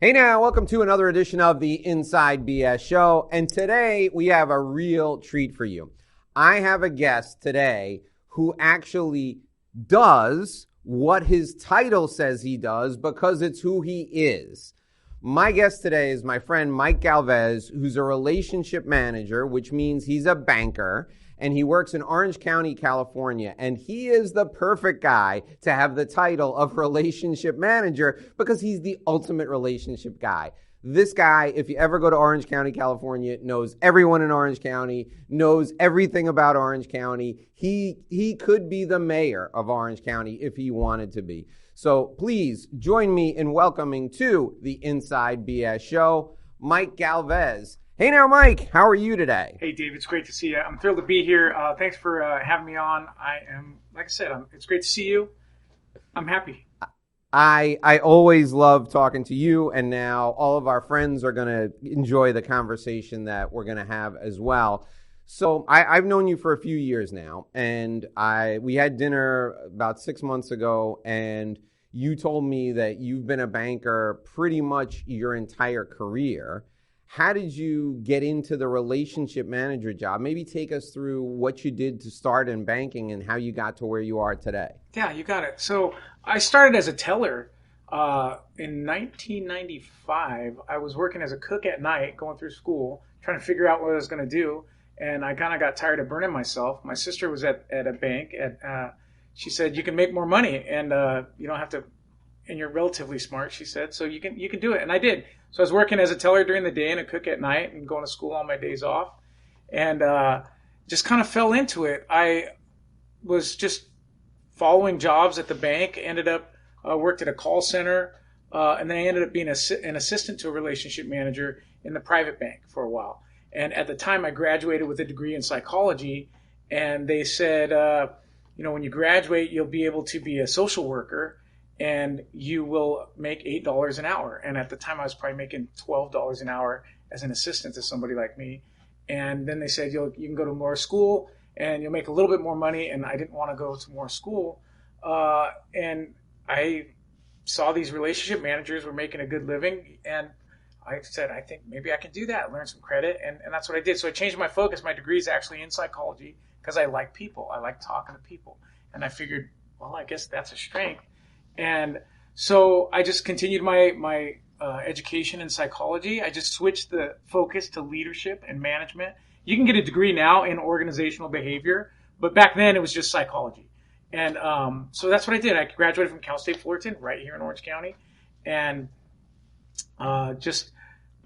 Hey now, welcome to another edition of the Inside BS Show. And today we have a real treat for you. I have a guest today who actually does what his title says he does because it's who he is. My guest today is my friend Mike Galvez, who's a relationship manager, which means he's a banker, and he works in Orange County, California. And he is the perfect guy to have the title of relationship manager because he's the ultimate relationship guy. This guy, if you ever go to Orange County, California, knows everyone in Orange County, knows everything about Orange County. He could be the mayor of Orange County if he wanted to be. So please join me in welcoming to the Inside BS Show, Mike Galvez. Hey now, Mike, how are you today? Hey, Dave, it's great to see you. I'm thrilled to be here. Thanks for having me on. Like I said, it's great to see you. I'm happy. I always love talking to you, and now all of our friends are going to enjoy the conversation that we're going to have as well. So I've known you for a few years now, and we had dinner about 6 months ago, and you told me that you've been a banker pretty much your entire career. How did you get into the relationship manager job? Maybe take us through what you did to start in banking and how you got to where you are today. Yeah, you got it. So I started as a teller in 1995. I was working as a cook at night, going through school, trying to figure out what I was going to do. And I kind of got tired of burning myself. My sister was at a bank. She said, you can make more money and you don't have to, and you're relatively smart, she said, so you can do it. And I did. So I was working as a teller during the day and a cook at night and going to school on my days off. And just kind of fell into it. I was just following jobs at the bank, ended up worked at a call center, and then I ended up being an assistant to a relationship manager in the private bank for a while. And at the time, I graduated with a degree in psychology, and they said, when you graduate, you'll be able to be a social worker, and you will make $8 an hour. And at the time, I was probably making $12 an hour as an assistant to somebody like me. And then they said, you can go to more school, and you'll make a little bit more money, and I didn't want to go to more school. And I saw these relationship managers were making a good living, and I said, I think maybe I can do that, learn some credit, and that's what I did. So I changed my focus. My degree is actually in psychology because I like people. I like talking to people. And I figured, well, I guess that's a strength. And so I just continued my education in psychology. I just switched the focus to leadership and management. You can get a degree now in organizational behavior, but back then it was just psychology. And so that's what I did. I graduated from Cal State Fullerton right here in Orange County. And I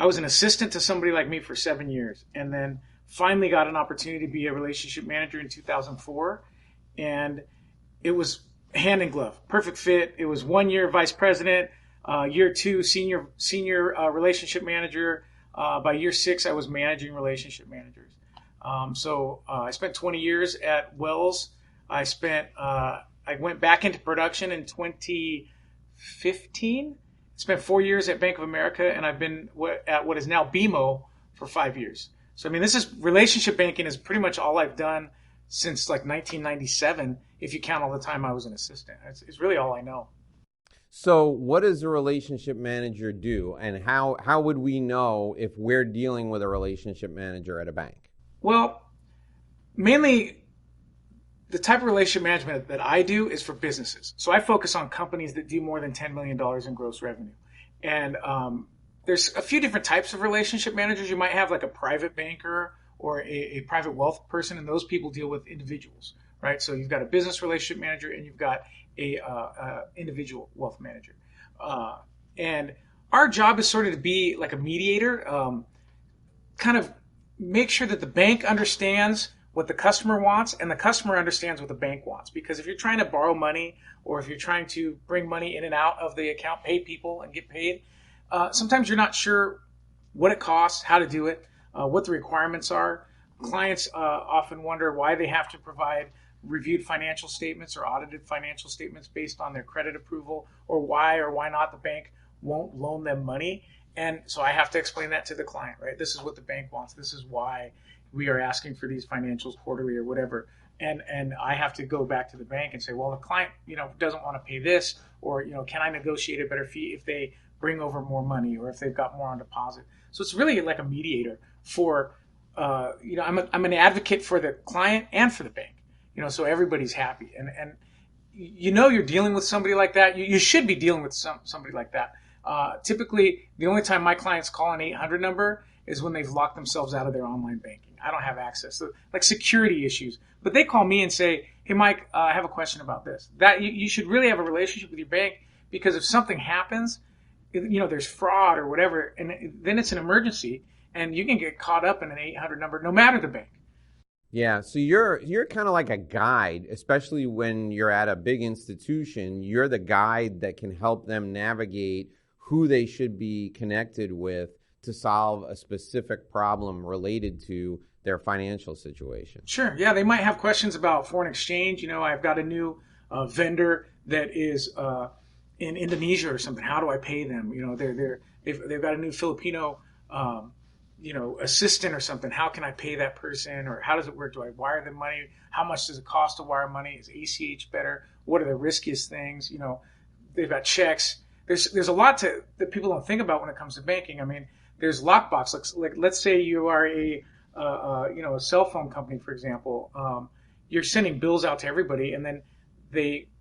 was an assistant to somebody like me for 7 years, and then finally got an opportunity to be a relationship manager in 2004, and it was hand in glove, perfect fit. It was 1 year vice president, year two senior relationship manager. By year 6, I was managing relationship managers. So I spent 20 years at Wells. I went back into production in 2015. Spent 4 years at Bank of America, and I've been at what is now BMO for 5 years. So, I mean, relationship banking is pretty much all I've done since like 1997, if you count all the time I was an assistant. It's really all I know. So what does a relationship manager do, and how would we know if we're dealing with a relationship manager at a bank? Well, mainly the type of relationship management that I do is for businesses. So I focus on companies that do more than $10 million in gross revenue. And there's a few different types of relationship managers. You might have like a private banker or a private wealth person, and those people deal with individuals, right? So you've got a business relationship manager and you've got a individual wealth manager. And our job is sort of to be like a mediator, kind of make sure that the bank understands what the customer wants, and the customer understands what the bank wants. Because if you're trying to borrow money, or if you're trying to bring money in and out of the account, pay people and get paid, sometimes you're not sure what it costs, how to do it, what the requirements are. Clients often wonder why they have to provide reviewed financial statements or audited financial statements based on their credit approval, or why not the bank won't loan them money. And so I have to explain that to the client, right? This is what the bank wants. This is why we are asking for these financials quarterly or whatever. And I have to go back to the bank and say, well, the client, doesn't want to pay this, or, can I negotiate a better fee if they bring over more money or if they've got more on deposit. So it's really like a mediator for, I'm an advocate for the client and for the bank, so everybody's happy. And you're dealing with somebody like that. You should be dealing with somebody like that. Typically, the only time my clients call an 800 number is when they've locked themselves out of their online banking. I don't have access. So, like security issues. But they call me and say, hey, Mike, I have a question about this. That you should really have a relationship with your bank, because if something happens, there's fraud or whatever, and then it's an emergency, and you can get caught up in an 800 number no matter the bank. Yeah, so you're kind of like a guide, especially when you're at a big institution. You're the guide that can help them navigate who they should be connected with to solve a specific problem related to their financial situation. Sure. Yeah, they might have questions about foreign exchange. I've got a new vendor that is in Indonesia or something. How do I pay them? They've got a new Filipino assistant or something. How can I pay that person? Or how does it work? Do I wire them money? How much does it cost to wire money? Is ACH better? What are the riskiest things? They've got checks. There's a lot that people don't think about when it comes to banking. I mean, there's lockbox. Like let's say you are a cell phone company, for example. You're sending bills out to everybody, and then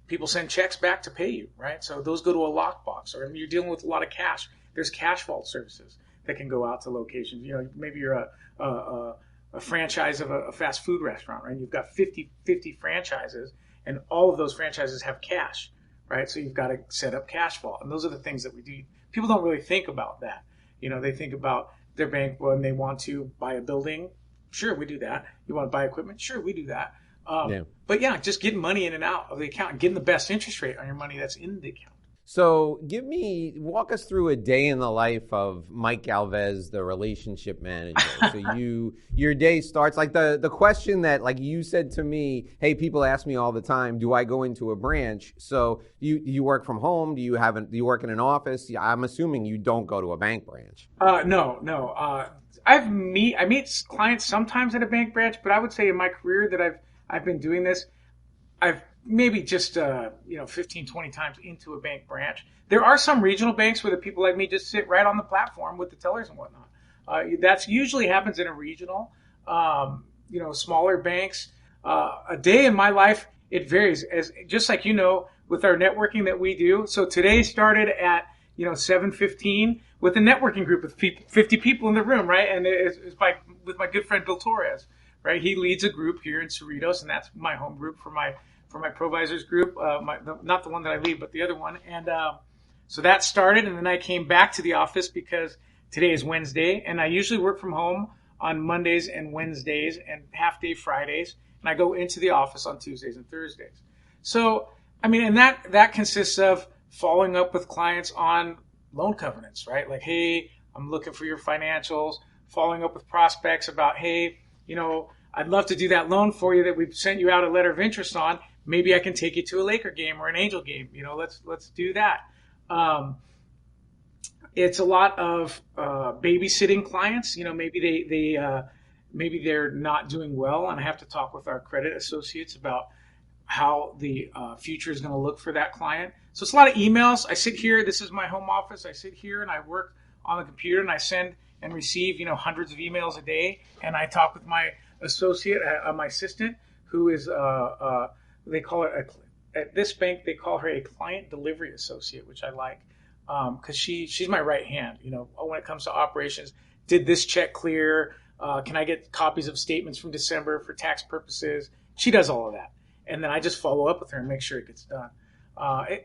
people send checks back to pay you, right? So those go to a lockbox. Or you're dealing with a lot of cash. There's cash vault services that can go out to locations. Maybe you're a franchise of a fast food restaurant, right? You've got 50 franchises, and all of those franchises have cash, right? So you've got to set up cash vault, and those are the things that we do. People don't really think about that. They think about their bank when they want to buy a building. Sure, we do that. You want to buy equipment? Sure, we do that. But just getting money in and out of the account and getting the best interest rate on your money that's in the account. So walk us through a day in the life of Mike Galvez, the relationship manager. So your day starts like the question that, like you said to me, hey, people ask me all the time, do I go into a branch? So you work from home? Do you work in an office? I'm assuming you don't go to a bank branch. No. I meet clients sometimes at a bank branch, but I would say in my career that I've been doing this, I've maybe just 15, 20 times into a bank branch. There are some regional banks where the people like me just sit right on the platform with the tellers and whatnot. That's usually happens in a regional, smaller banks. A day in my life, it varies, as just like with our networking that we do. So today started at 7:15 with a networking group of 50 people in the room, right? And it's with my good friend Bill Torres, right? He leads a group here in Cerritos, and that's my home group for my provisors group, not the one that I lead, but the other one. And so that started, and then I came back to the office because today is Wednesday, and I usually work from home on Mondays and Wednesdays and half-day Fridays, and I go into the office on Tuesdays and Thursdays. So, and that consists of following up with clients on loan covenants, right? Like, hey, I'm looking for your financials, following up with prospects about, hey, I'd love to do that loan for you that we've sent you out a letter of interest on. Maybe I can take you to a Laker game or an Angel game. Let's do that. It's a lot of babysitting clients. Maybe they're not doing well, and I have to talk with our credit associates about how the future is going to look for that client. So it's a lot of emails. I sit here. This is my home office. I sit here and I work on the computer, and I send and receive hundreds of emails a day. And I talk with my associate, my assistant, who is they call it at this bank they call her a client delivery associate, which I like because she's my right hand. When it comes to operations, did this check clear? Can I get copies of statements from December for tax purposes? She does all of that, and then I just follow up with her and make sure it gets done.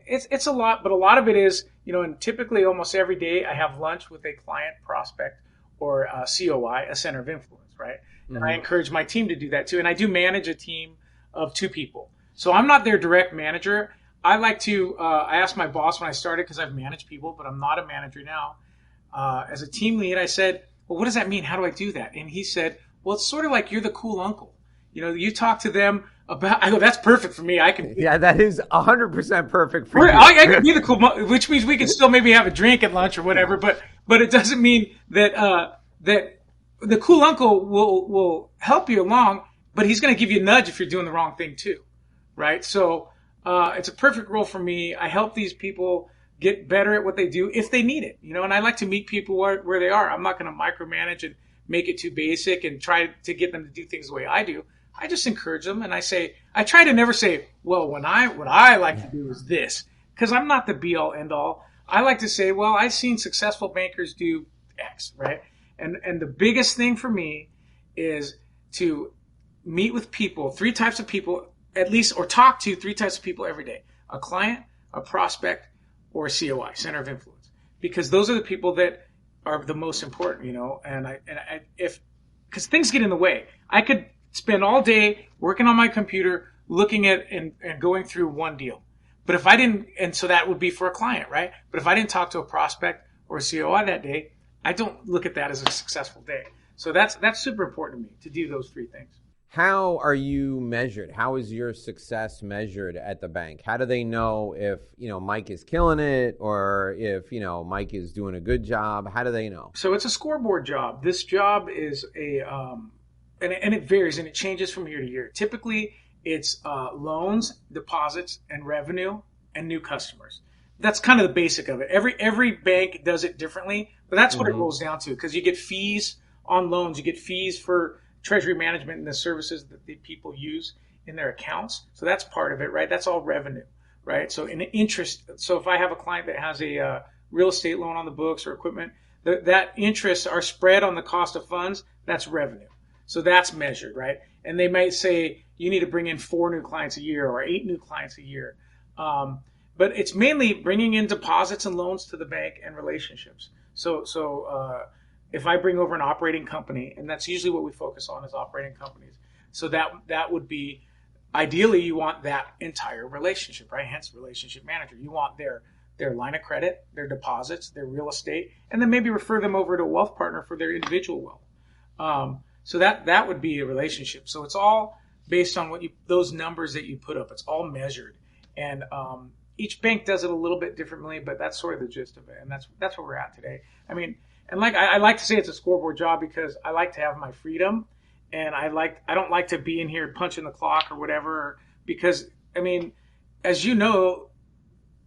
It's a lot, but a lot of it is and typically almost every day I have lunch with a client prospect or a COI, a center of influence, right? Mm-hmm. And I encourage my team to do that too, and I do manage a team of 2 people. So I'm not their direct manager. I like to, I asked my boss when I started, because I've managed people, but I'm not a manager now. As a team lead, I said, well, what does that mean? How do I do that? And he said, well, it's sort of like you're the cool uncle. You talk to them about, I go, that's perfect for me. I can. Yeah, that is 100% perfect for you. I can be the cool, which means we can still maybe have a drink at lunch or whatever, but it doesn't mean that, that the cool uncle will help you along, but he's going to give you a nudge if you're doing the wrong thing too. Right. So, it's a perfect role for me. I help these people get better at what they do if they need it, and I like to meet people where they are. I'm not going to micromanage and make it too basic and try to get them to do things the way I do. I just encourage them, and I try to never say, well, what I like to do is this, because I'm not the be all end all. I like to say, well, I've seen successful bankers do X, right? And the biggest thing for me is to meet with people, 3 types of people at least, or talk to 3 types of people every day: a client, a prospect, or a COI, center of influence, because those are the people that are the most important, because things get in the way. I could spend all day working on my computer, looking at and going through one deal. But if I didn't, and so that would be for a client, right? But if I didn't talk to a prospect or a COI that day, I don't look at that as a successful day. So that's super important to me, to do those 3 things. How are you measured? How is your success measured at the bank? How do they know if, Mike is killing it or if, Mike is doing a good job? How do they know? So it's a scoreboard job. This job is and it varies and it changes from year to year. Typically, it's loans, deposits, and revenue, and new customers. That's kind of the basic of it. Every bank does it differently, but that's what it rolls down to, because you get fees on loans, you get fees for treasury management and the services that the people use in their accounts. So that's part of it, right? That's all revenue, right? So in interest, so if I have a client that has a real estate loan on the books or equipment, that interests are spread on the cost of funds. That's revenue. So that's measured, right? And they might say you need to bring in 4 new clients a year or 8 new clients a year. But it's mainly bringing in deposits and loans to the bank and relationships. So if I bring over an operating company, and that's usually what we focus on is operating companies. So that would be, ideally you want that entire relationship, right? Hence relationship manager. You want their line of credit, their deposits, their real estate, and then maybe refer them over to a wealth partner for their individual wealth. So that would be a relationship. So it's all based on those numbers that you put up. It's all measured. And each bank does it a little bit differently, but that's sort of the gist of it. And that's where we're at today. I mean, and I like to say it's a scoreboard job because I like to have my freedom, and I don't like to be in here punching the clock or whatever, because I mean, as you know,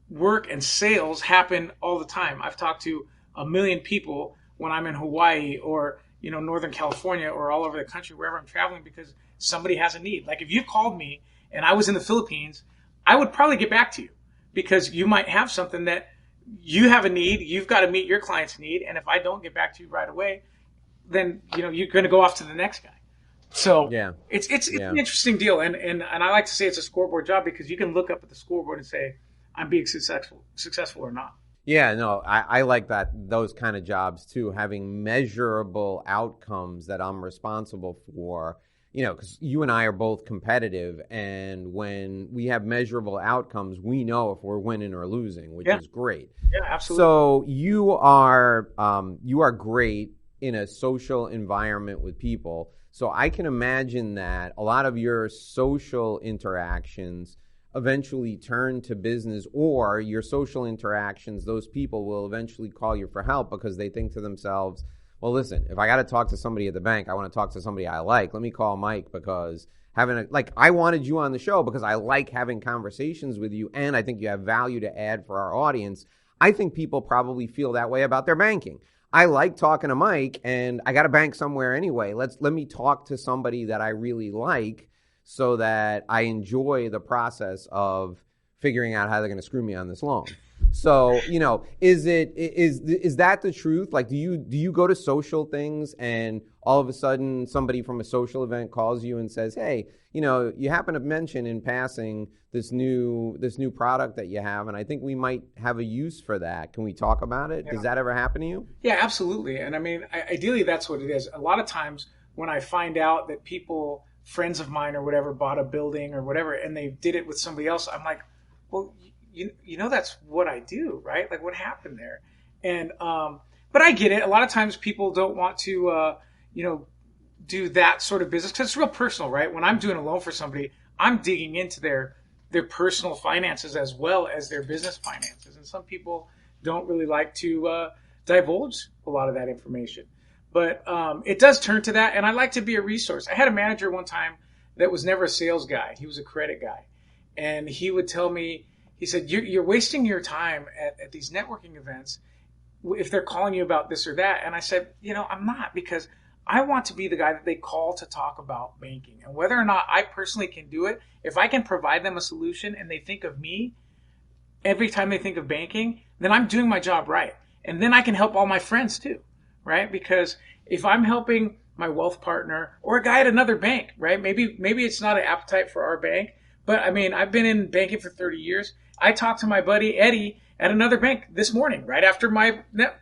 work and sales happen all the time. I've talked to a million people when I'm in Hawaii or Northern California or all over the country, wherever I'm traveling, because somebody has a need. Like if you called me and I was in the Philippines, I would probably get back to you, because you might have something that you have a need. You've got to meet your client's need. And if I don't get back to you right away, then, you're going to go off to the next guy. So yeah, it's an interesting deal. And I like to say it's a scoreboard job because you can look up at the scoreboard and say, I'm being successful or not. Yeah, no, I like those kind of jobs too, having measurable outcomes that I'm responsible for, because you and I are both competitive, and when we have measurable outcomes, we know if we're winning or losing, which is great. Yeah, absolutely. So you are great in a social environment with people. So I can imagine that a lot of your social interactions eventually turn to business, or your social interactions, those people will eventually call you for help because they think to themselves, well, listen, if I got to talk to somebody at the bank, I want to talk to somebody I like. Let me call Mike, because I wanted you on the show because I like having conversations with you, and I think you have value to add for our audience. I think people probably feel that way about their banking. I like talking to Mike, and I got a bank somewhere anyway. Let me talk to somebody that I really like, so that I enjoy the process of figuring out how they're going to screw me on this loan. So, is that the truth? Like, do you go to social things and all of a sudden somebody from a social event calls you and says, hey, you happen to mention in passing this new product that you have, and I think we might have a use for that. Can we talk about it? Yeah. Does that ever happen to you? Yeah, absolutely. And I mean, ideally, that's what it is. A lot of times when I find out that friends of mine or whatever bought a building or whatever, and they did it with somebody else, I'm like, well, that's what I do, right? Like, what happened there? And but I get it. A lot of times people don't want to do that sort of business because it's real personal, right? When I'm doing a loan for somebody, I'm digging into their personal finances as well as their business finances, and some people don't really like to divulge a lot of that information. But it does turn to that, and I like to be a resource. I had a manager one time that was never a sales guy. He was a credit guy. And he would tell me, he said, you're wasting your time at these networking events if they're calling you about this or that. And I said, I'm not, because I want to be the guy that they call to talk about banking. And whether or not I personally can do it, if I can provide them a solution and they think of me every time they think of banking, then I'm doing my job right. And then I can help all my friends too, right? Because if I'm helping my wealth partner or a guy at another bank, right? Maybe it's not an appetite for our bank, but I mean, I've been in banking for 30 years. I talked to my buddy Eddie at another bank this morning, right after my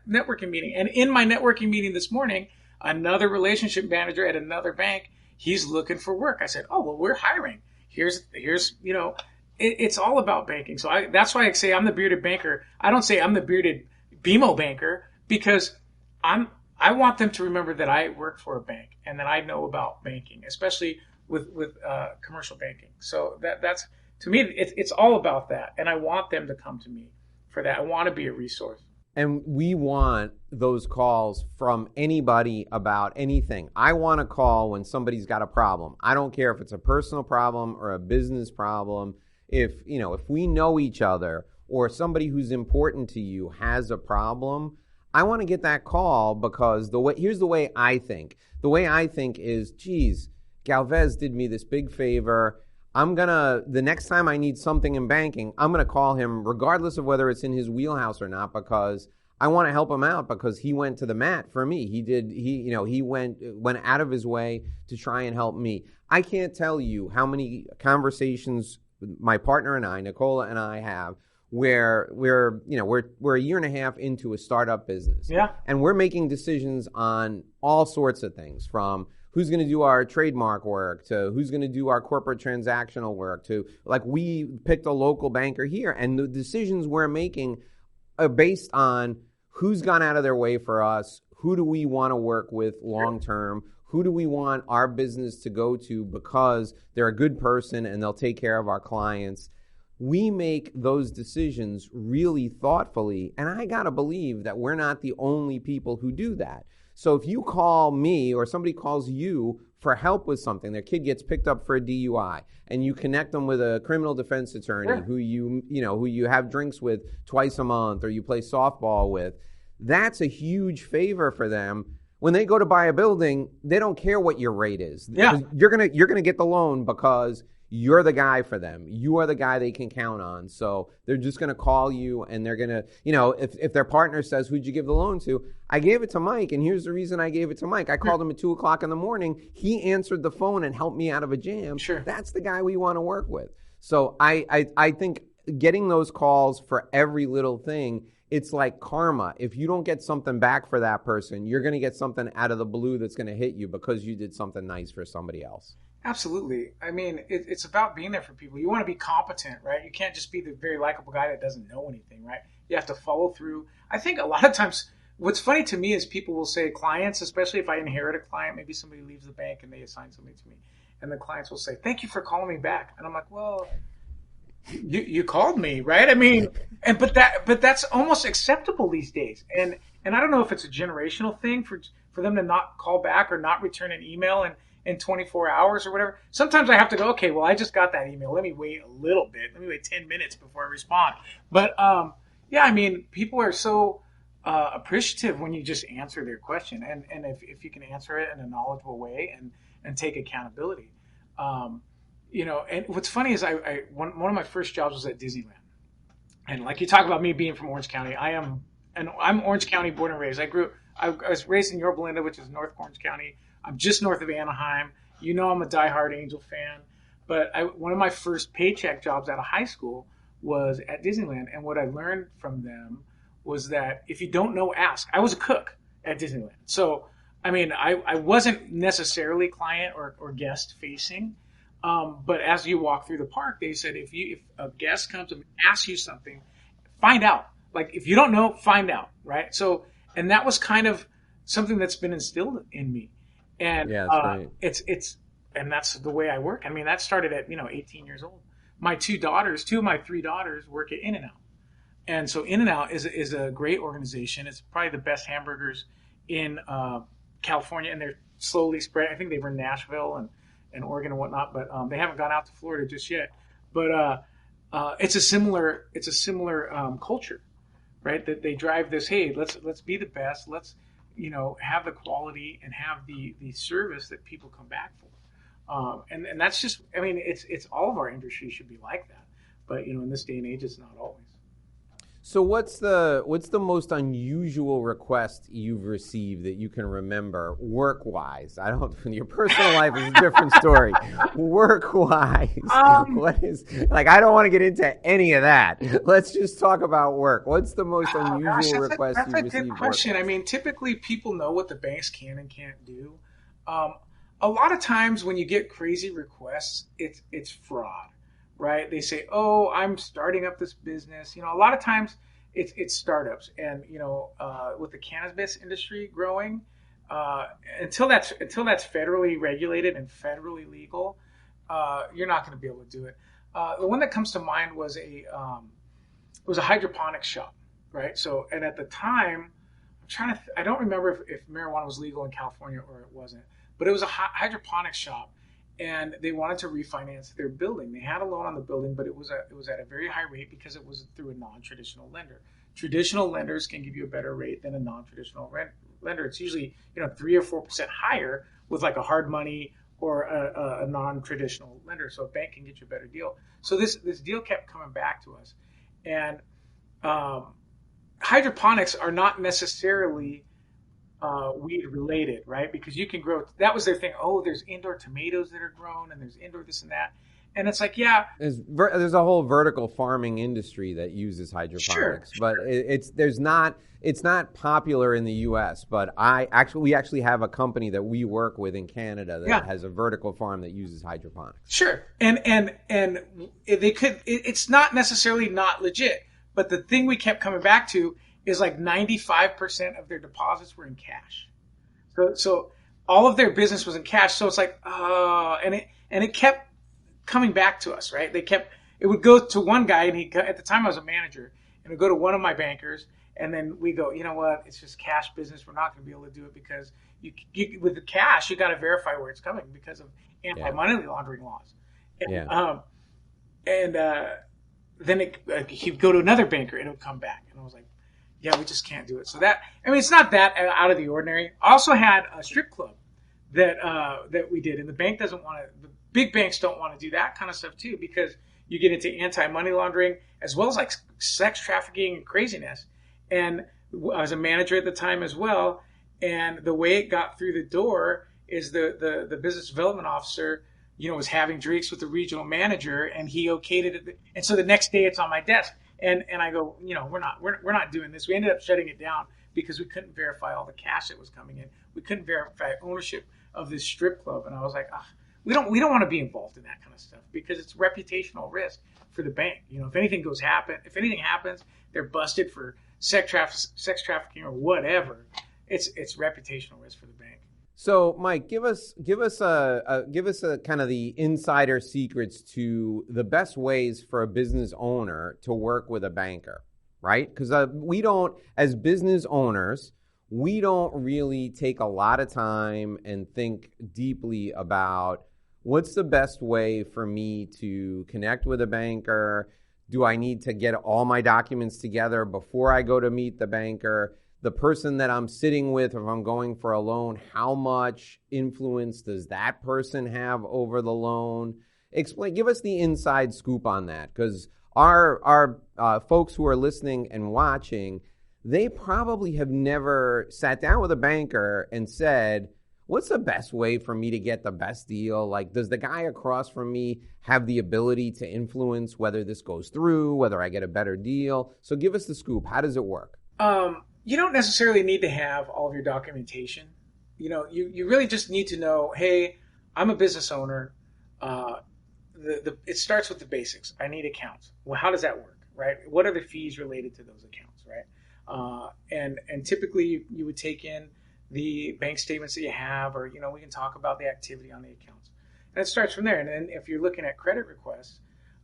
networking meeting. And in my networking meeting this morning, another relationship manager at another bank, he's looking for work. I said, oh, well, we're hiring. Here's it's all about banking. So that's why I say I'm the bearded banker. I don't say I'm the bearded BMO banker, because I want them to remember that I work for a bank and that I know about banking, especially with commercial banking. So that's to me, it's all about that. And I want them to come to me for that. I want to be a resource. And we want those calls from anybody about anything. I want to call when somebody's got a problem. I don't care if it's a personal problem or a business problem. If we know each other or somebody who's important to you has a problem, I want to get that call, because here's the way I think. The way I think is, geez, Galvez did me this big favor. The next time I need something in banking, I'm going to call him regardless of whether it's in his wheelhouse or not, because I want to help him out, because he went to the mat for me. He went out of his way to try and help me. I can't tell you how many conversations my partner and I, Nicola and I, have where we're a year and a half into a startup business. Yeah. And we're making decisions on all sorts of things, from who's going to do our trademark work to who's going to do our corporate transactional work to, like, we picked a local banker here, and the decisions we're making are based on who's gone out of their way for us, who do we want to work with long term, who do we want our business to go to because they're a good person and they'll take care of our clients. We make those decisions really thoughtfully, and I got to believe that we're not the only people who do that. So if you call me or somebody calls you for help with something, their kid gets picked up for a DUI, and you connect them with a criminal defense attorney who you have drinks with twice a month or you play softball with, that's a huge favor for them. When they go to buy a building, they don't care what your rate is. Yeah. You're gonna get the loan because you're the guy for them. You are the guy they can count on. So they're just going to call you, and they're going to, if their partner says, who'd you give the loan to? I gave it to Mike, and here's the reason I gave it to Mike. I called him at 2 o'clock in the morning. He answered the phone and helped me out of a jam. Sure. That's the guy we want to work with. So I think getting those calls for every little thing, it's like karma. If you don't get something back for that person, you're going to get something out of the blue that's going to hit you because you did something nice for somebody else. Absolutely. I mean, it's about being there for people. You want to be competent, right? You can't just be the very likable guy that doesn't know anything, right? You have to follow through. I think a lot of times what's funny to me is people will say, clients, especially if I inherit a client, maybe somebody leaves the bank and they assign somebody to me, and the clients will say, thank you for calling me back. And I'm like, well, you called me, right? I mean, but that's almost acceptable these days. And I don't know if it's a generational thing for them to not call back or not return an email in 24 hours or whatever. Sometimes I have to go, okay, well, I just got that email. Let me wait a little bit. Let me wait 10 minutes before I respond. But yeah, I mean, people are so appreciative when you just answer their question. And if you can answer it in a knowledgeable way and take accountability. And what's funny is one of my first jobs was at Disneyland. And like you talk about me being from Orange County, I'm Orange County born and raised. I was raised in Yorba Linda, which is North Orange County. I'm just north of Anaheim. I'm a diehard Angel fan. But one of my first paycheck jobs out of high school was at Disneyland. And what I learned from them was that if you don't know, ask. I was a cook at Disneyland. So, I mean, I wasn't necessarily client or guest facing. But as you walk through the park, they said if a guest comes and asks you something, find out. Like, if you don't know, find out, right? So, and that was kind of something that's been instilled in me. And yeah, that's right. It's and that's the way I work. I mean, that started at 18 years old. My two of my three daughters work at In-N-Out, and so In-N-Out is a great organization. It's probably the best hamburgers in California, and they're slowly spread. I think they were in Nashville and Oregon and whatnot, but they haven't gone out to Florida just yet. But it's a similar culture, right? That they drive this. Hey, let's be the best. Let's have the quality and have the service that people come back for. And that's just, I mean, it's all of our industry should be like that. But, in this day and age, it's not always. So what's the most unusual request you've received that you can remember work-wise? I don't, your personal life is a different story. Work-wise, what is, like, I don't want to get into any of that. Let's just talk about work. What's the most unusual request you've received? That's a good question. I mean, typically people know what the banks can and can't do. A lot of times when you get crazy requests, it's fraud. Right? They say, "Oh, I'm starting up this business." A lot of times it's startups, and with the cannabis industry growing, until that's federally regulated and federally legal, you're not going to be able to do it. The one that comes to mind was a hydroponics shop, right? So, and at the time, I don't remember if marijuana was legal in California or it wasn't, but it was a hydroponics shop. And they wanted to refinance their building. They had a loan on the building, but it was at a very high rate because it was through a non-traditional lender. Traditional lenders can give you a better rate than a non-traditional lender. It's usually 3 or 4% higher with like a hard money or a non-traditional lender. So a bank can get you a better deal. So this deal kept coming back to us, and hydroponics are not necessarily weed related, right? Because you can grow. That was their thing. Oh, there's indoor tomatoes that are grown, and there's indoor this and that. And it's like, yeah, there's a whole vertical farming industry that uses hydroponics, sure. But it's not popular in the U.S. But we actually have a company that we work with in Canada that has a vertical farm that uses hydroponics. Sure, and they could. It's not necessarily not legit, but the thing we kept coming back to is like 95% of their deposits were in cash. So all of their business was in cash. So it's like, and it kept coming back to us, right? It would go to one guy, and at the time I was a manager, and it would go to one of my bankers, and then we go, you know what? It's just cash business. We're not going to be able to do it because you with the cash, you got to verify where it's coming because of anti-money laundering laws. And, then he'd go to another banker, and it would come back, and I was like, yeah, we just can't do it. So it's not that out of the ordinary. I also had a strip club that we did, and the bank doesn't want to. The big banks don't want to do that kind of stuff too, because you get into anti-money laundering as well as like sex trafficking and craziness. And I was a manager at the time as well, and the way it got through the door is the business development officer, was having drinks with the regional manager, and he okayed it. And so the next day, it's on my desk. And I go, we're not doing this. We ended up shutting it down because we couldn't verify all the cash that was coming in. We couldn't verify ownership of this strip club. And I was like, we don't want to be involved in that kind of stuff because it's reputational risk for the bank. If anything happens, they're busted for sex trafficking or whatever. It's reputational risk for the bank. So, Mike, give us a kind of the insider secrets to the best ways for a business owner to work with a banker, right? Because we don't, as business owners, we don't really take a lot of time and think deeply about what's the best way for me to connect with a banker. Do I need to get all my documents together before I go to meet the banker? The person that I'm sitting with, if I'm going for a loan, how much influence does that person have over the loan? Give us the inside scoop on that, because our folks who are listening and watching, they probably have never sat down with a banker and said, what's the best way for me to get the best deal? Like, does the guy across from me have the ability to influence whether this goes through, whether I get a better deal? So give us the scoop. How does it work? You don't necessarily need to have all of your documentation. You really just need to know, hey, I'm a business owner. It starts with the basics. I need accounts. Well, how does that work, right? What are the fees related to those accounts, right? And typically you would take in the bank statements that you have, or, we can talk about the activity on the accounts. And it starts from there. And then if you're looking at credit requests,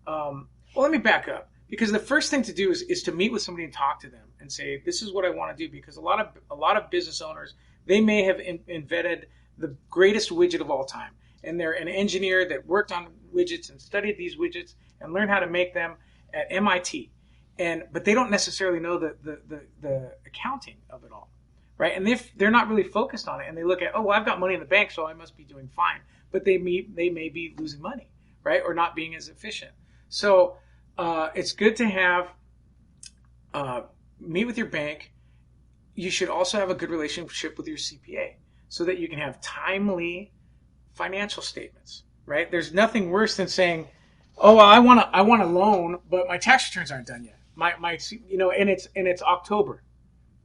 let me back up. Because the first thing to do is to meet with somebody and talk to them and say, this is what I want to do. Because a lot of business owners, they may have invented the greatest widget of all time. And they're an engineer that worked on widgets and studied these widgets and learned how to make them. at MIT, but they don't necessarily know the accounting of it all, right? And if they're not really focused on it, and they look at, oh, well, I've got money in the bank, so I must be doing fine, but they may be losing money, right, or not being as efficient. So it's good to have meet with your bank. You should also have a good relationship with your CPA so that you can have timely financial statements, right? There's nothing worse than saying, oh, well, I want a loan, but my tax returns aren't done yet. And it's October,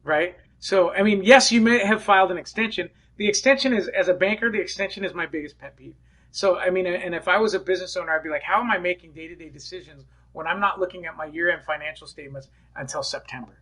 right? So, I mean, yes, you may have filed an extension. The extension is, as a banker, the extension is my biggest pet peeve. So, I mean, and if I was a business owner, I'd be like, how am I making day-to-day decisions when I'm not looking at my year-end financial statements until September?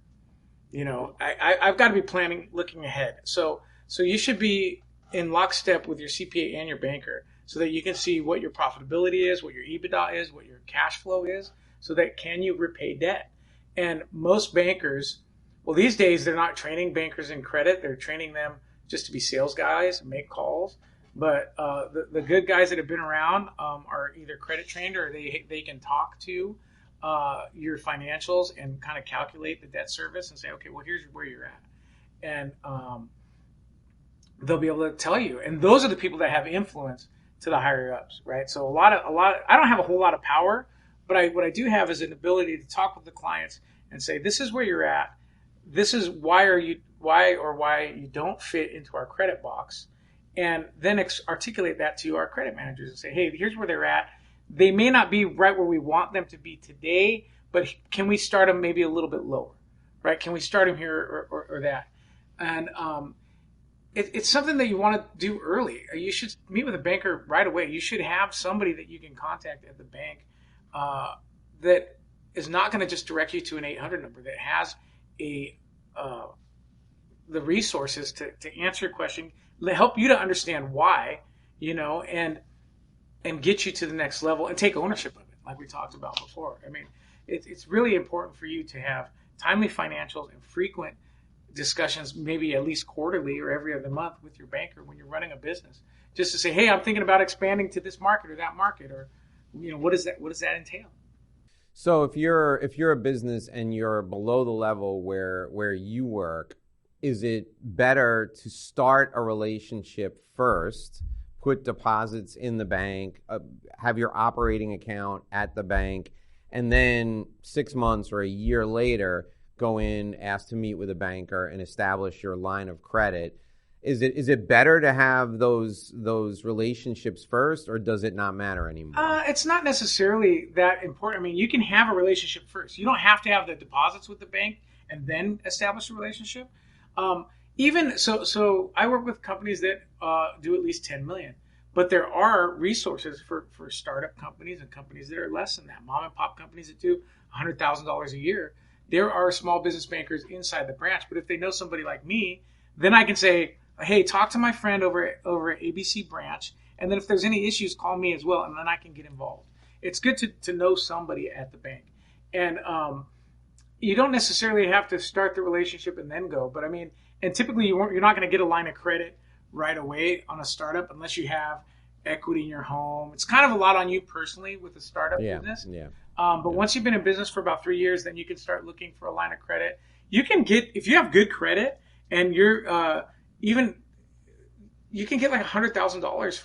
I've got to be planning, looking ahead. So you should be in lockstep with your CPA and your banker so that you can see what your profitability is, what your EBITDA is, what your cash flow is, so that can you repay debt? And most bankers, well, these days they're not training bankers in credit. They're training them just to be sales guys and make calls. But the good guys that have been around are either credit trained or they can talk to your financials and kind of calculate the debt service and say, okay, well, here's where you're at. And they'll be able to tell you. And those are the people that have influence to the higher ups, right? So I don't have a whole lot of power, but what I do have is an ability to talk with the clients and say, this is where you're at. This is why you don't fit into our credit box. And then articulate that to our credit managers and say, hey, here's where they're at. They may not be right where we want them to be today, but can we start them maybe a little bit lower, right? Can we start them here or that? And it's something that you want to do early. You should meet with a banker right away. You should have somebody that you can contact at the bank that is not going to just direct you to an 800 number, that has the resources to answer your question, help you to understand why, and get you to the next level and take ownership of it, like we talked about before. I mean, it's really important for you to have timely financials and frequent discussions, maybe at least quarterly or every other month with your banker when you're running a business, just to say, hey, I'm thinking about expanding to this market or that market, or what does that entail? So if you're a business and you're below the level where you work, is it better to start a relationship first, put deposits in the bank, have your operating account at the bank, and then 6 months or a year later go in, ask to meet with a banker, and establish your line of credit? Is it better to have those relationships first, or does it not matter anymore? It's not necessarily that important. I mean, you can have a relationship first. You don't have to have the deposits with the bank and then establish a relationship. Even so I work with companies that do at least 10 million, but there are resources for startup companies and companies that are less than that. Mom and pop companies that do $100,000 a year. There are small business bankers inside the branch, but if they know somebody like me, then I can say, hey, talk to my friend over at ABC branch, and then if there's any issues, call me as well, and then I can get involved. It's good to know somebody at the bank. And you don't necessarily have to start the relationship and then go, but I mean, and typically you're not going to get a line of credit right away on a startup unless you have equity in your home. It's kind of a lot on you personally with a startup business. Yeah. But once you've been in business for about 3 years, then you can start looking for a line of credit. You can get, if you have good credit and you're you can get like $100,000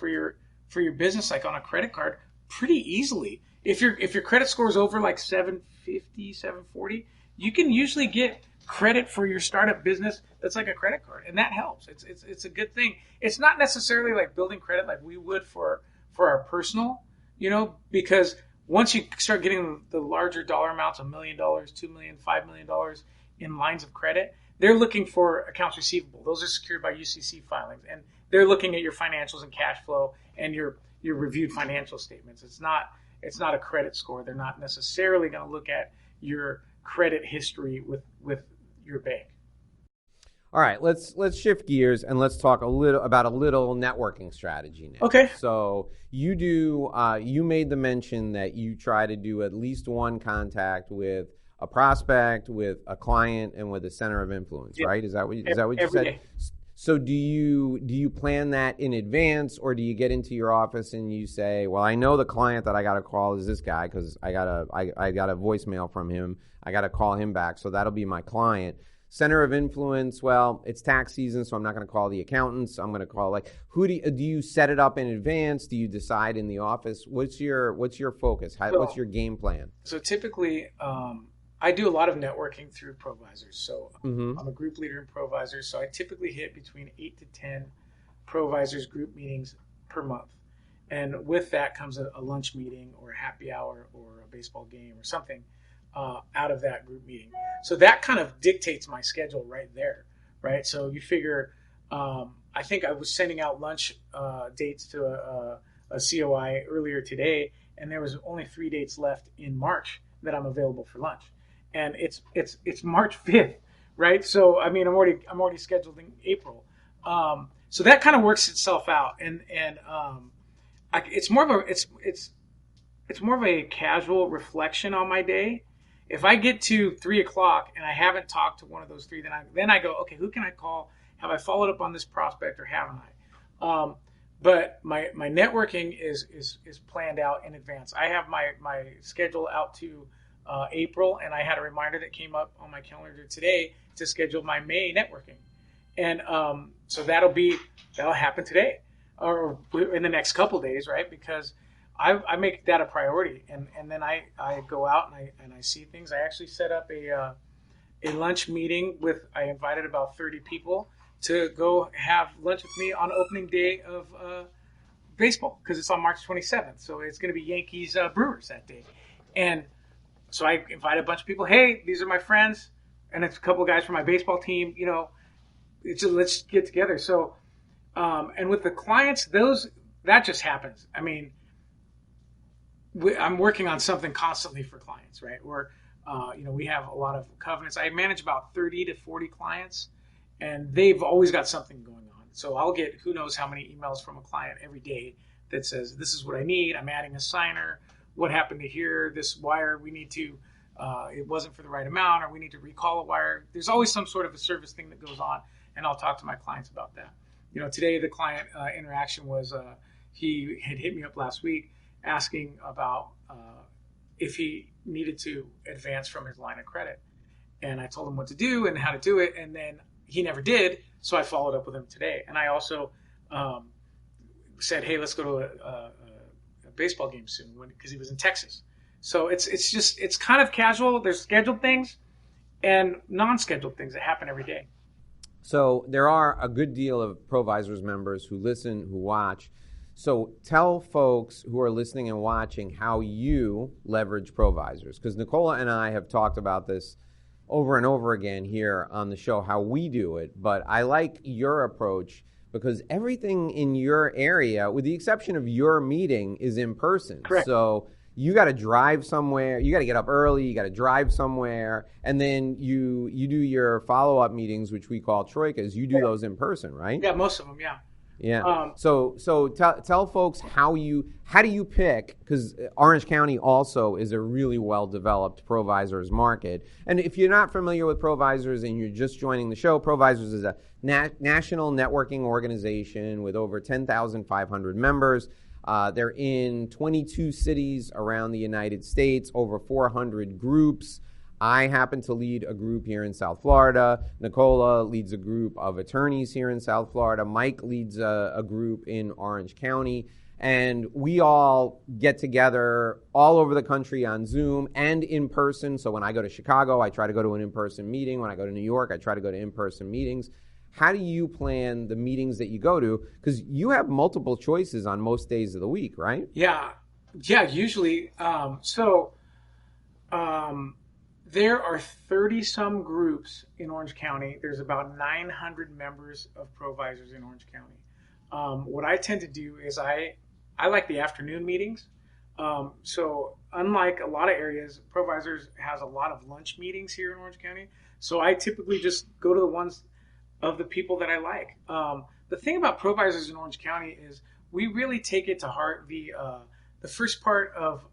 for your business, like on a credit card, pretty easily. If your credit score is over like 750, 740, you can usually get credit for your startup business that's like a credit card, and that helps. It's a good thing. It's not necessarily like building credit like we would for our personal, because once you start getting the larger dollar amounts, $1 million, $2 million, $5 million in lines of credit, they're looking for accounts receivable. Those are secured by UCC filings, and they're looking at your financials and cash flow and your reviewed financial statements. It's not a credit score. They're not necessarily going to look at your credit history with your bank. All right, let's shift gears and let's talk a little networking strategy now. Okay. So you made the mention that you try to do at least one contact with a prospect, with a client, and with a center of influence, right? Is that what you said? Day. So do you plan that in advance, or do you get into your office and you say, well, I know the client that I got to call is this guy because I got a voicemail from him. I got to call him back. So that'll be my client. Center of influence, well, it's tax season, so I'm not going to call the accountants. I'm going to call, like, who do you set it up in advance? Do you decide in the office? What's your focus? What's your game plan? So typically, I do a lot of networking through Provisors. So I'm a group leader in Provisors. So I typically hit between 8 to 10 Provisors group meetings per month. And with that comes a lunch meeting or a happy hour or a baseball game or something out of that group meeting. So that kind of dictates my schedule right there, right? So you figure, I think I was sending out lunch dates to a COI earlier today, and there was only 3 dates left in March that I'm available for lunch. And it's March 5th, right? So I mean, I'm already scheduled in April. So that kind of works itself out, and it's more of a casual reflection on my day. If I get to 3:00 and I haven't talked to one of those three, then I go, okay, who can I call? Have I followed up on this prospect or haven't I? But my networking is planned out in advance. I have my schedule out to April, and I had a reminder that came up on my calendar today to schedule my May networking, and so that'll happen today or in the next couple days, right? Because I make that a priority, and then I go out and I see things. I actually set up a lunch meeting I invited about 30 people to go have lunch with me on opening day of baseball, because it's on March 27th. So it's going to be Yankees Brewers that day, and so I invited a bunch of people. Hey, these are my friends, and it's a couple of guys from my baseball team. Let's get together. So, and with the clients, that just happens. I mean, I'm working on something constantly for clients, right? Or, we have a lot of covenants. I manage about 30 to 40 clients, and they've always got something going on. So I'll get who knows how many emails from a client every day that says, this is what I need. I'm adding a signer. What happened to here? This wire, we need to, it wasn't for the right amount, or we need to recall a wire. There's always some sort of a service thing that goes on, and I'll talk to my clients about that. Today the client interaction was, he had hit me up last week asking about if he needed to advance from his line of credit. And I told him what to do and how to do it, and then he never did, so I followed up with him today. And I also said, hey, let's go to a baseball game soon, because he was in Texas. So it's kind of casual. There's scheduled things and non-scheduled things that happen every day. So there are a good deal of Provisors members who listen, who watch. So tell folks who are listening and watching how you leverage Provisors, because Nicola and I have talked about this over and over again here on the show, how we do it. But I like your approach, because everything in your area, with the exception of your meeting, is in person. Correct. So you got to drive somewhere. You got to get up early. You got to drive somewhere. And then you do your follow-up meetings, which we call troikas. You do those in person, right? Yeah, most of them, yeah. Yeah. So tell folks how do you pick, because Orange County also is a really well-developed Provisors market. And if you're not familiar with Provisors and you're just joining the show, Provisors is a national networking organization with over 10,500 members. They're in 22 cities around the United States, over 400 groups. I happen to lead a group here in South Florida. Nicola leads a group of attorneys here in South Florida. Mike leads a group in Orange County. And we all get together all over the country on Zoom and in person. So when I go to Chicago, I try to go to an in-person meeting. When I go to New York, I try to go to in-person meetings. How do you plan the meetings that you go to? Because you have multiple choices on most days of the week, right? Yeah, usually. There are 30-some groups in Orange County. There's about 900 members of Provisors in Orange County. What I tend to do is I like the afternoon meetings. So unlike a lot of areas, Provisors has a lot of lunch meetings here in Orange County. So I typically just go to the ones of the people that I like. The thing about Provisors in Orange County is we really take it to heart. The first part of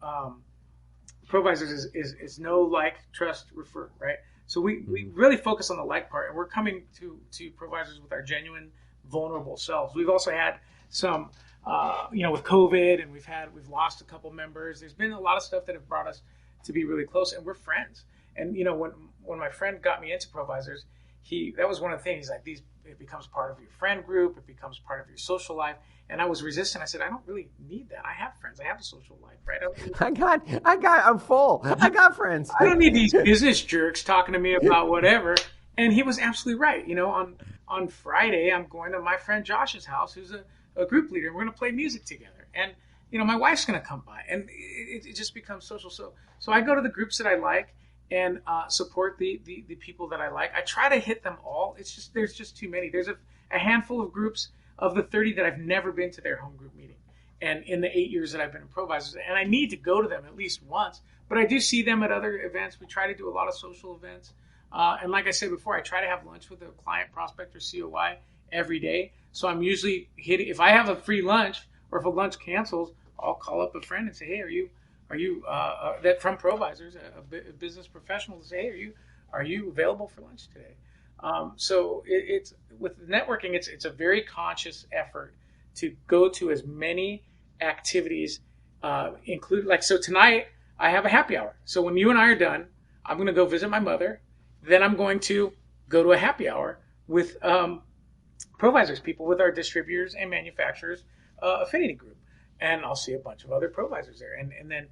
Provisors is know, like, trust, refer, right? So we really focus on the like part, and we're coming to providers with our genuine, vulnerable selves. We've also had some, with COVID, and we've lost a couple members. There's been a lot of stuff that have brought us to be really close, and we're friends. And when my friend got me into provisors, that was one of the things. He's like, it becomes part of your friend group, it becomes part of your social life. And I was resistant. I said, I don't really need that. I have friends. I have a social life, right? I'm full. I got friends. I don't need these business jerks talking to me about whatever. And he was absolutely right. On Friday, I'm going to my friend Josh's house, who's a group leader, and we're going to play music together. And, my wife's going to come by, and it just becomes social. So I go to the groups that I like and support the people that I like. I try to hit them all. There's just too many. There's a handful of groups of the 30 that I've never been to their home group meeting. And in the 8 years that I've been in provisors, and I need to go to them at least once, but I do see them at other events. We try to do a lot of social events. And like I said before, I try to have lunch with a client, prospect, or COI every day. So I'm usually hitting, if I have a free lunch or if a lunch cancels, I'll call up a friend and say, hey, are you that from provisors, a business professional, to say, hey, are you available for lunch today? So it's with networking, it's a very conscious effort to go to as many activities, so tonight I have a happy hour. So when you and I are done, I'm going to go visit my mother. Then I'm going to go to a happy hour with provisors, people with our distributors and manufacturers affinity group, and I'll see a bunch of other provisors there. And then